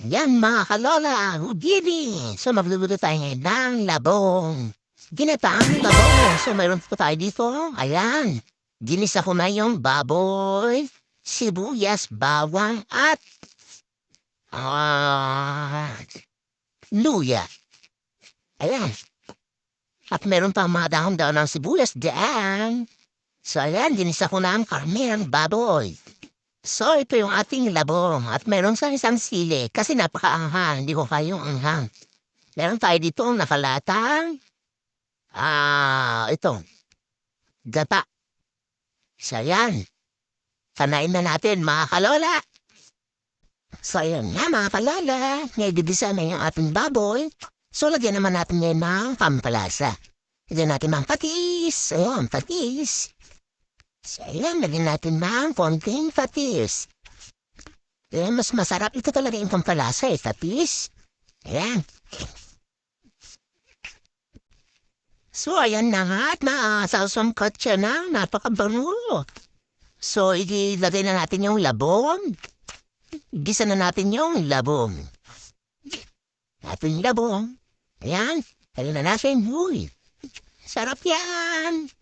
Yan mga kalola, Houdini! So magluluto tayo ngayon ng labong. Ginataang labong. So mayroon po tayo dito. Ayan. Ginisa ko na yung baboy, sibuyas, bawang at ah luya. Ayan. At meron pa mga dahon-dahon ng sibuyas diyan. So ayan, ginisa ko na ang karne ng baboy. So, ito yung ating labong at meron sa isang sili kasi napakaanghang, hindi ko kayong anghang. Meron tayo dito nakalatang, ito, gata. So, yan. Kanain na natin, mga kalola. So, ayan nga, mga kalola. Ngayon, na yung ating baboy. So, lagyan naman natin ngayon ng pampalasa. Lagyan natin ng patis. Ayun, patis. So, ayan, lagyan natin ng konting patis. Ayan, mas masarap. Ito talaga yung pampalasa eh, patis. Ayan. So, ayan na nga at maasasangkat siya na. Napakabango. So, ilagay na natin yung labong. Gisa na natin yung labong. Natin yung labong. Ayan. Ayan na natin. Uy, sarap yan.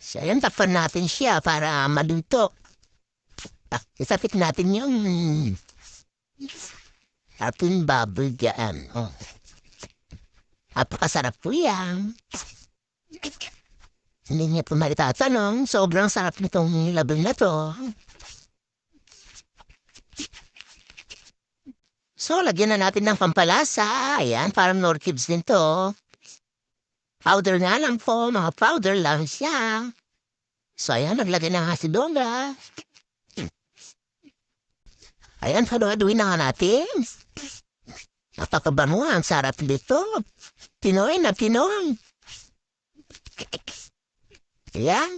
So, ayan, takpan natin siya para maluto. Isapit natin yung ating baboy dyan. Oh. Napakasarap po yan. Hindi niya po magtatanong, sobrang sarap nitong labong na to. So, lagyan na natin ng pampalasa. Ayan, parang Knorr cubes din to. Powder nga lang po, mga powder lang siya. So, ayan, naglagay na nga si Lola. Ayan, panuaduin na nga natin. Napakabango, ang sarap nito. Pinoy na Pinoy. Ayan.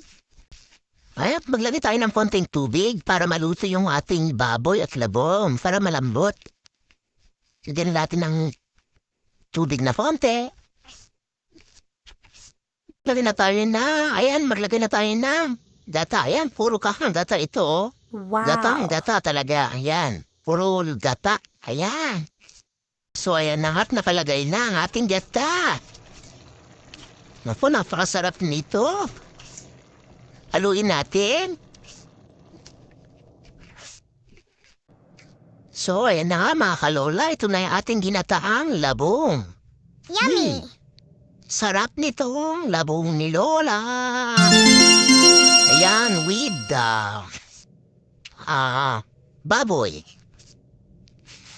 Ayan, maglagay tayo ng konting tubig para maluto yung ating baboy at labong, para malambot. Lagyan natin ng tubig na konti. Maglagay na tayo na, ayan, maglagay na tayo na data. Ayan, puro kakang data ito, oh. Wow. Data talaga, ayan. Puro data, ayan. So, ayan na nga't nakalagay na ang ating data. Naku, napakasarap nito. Haluin natin. So, ayan na nga mga kalola, ito na yung ating ginataang labong. Yummy! Sarap nitong labong ni Lola. Ayan, with baboy.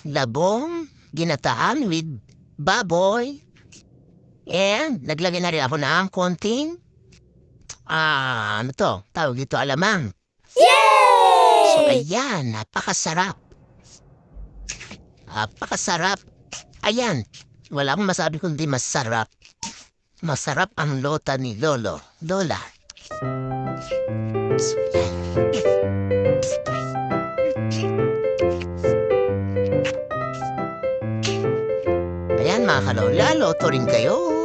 Labong, ginataan with baboy. And, naglagay na rin ako ng konting, ano to, tawag dito, alamang. Yay! So, ayan, napakasarap. Napakasarap. Ayan, wala akong masabi kundi masarap. Masarap ang lota ni Lola. Ayan mga kalola, loto rin kayo.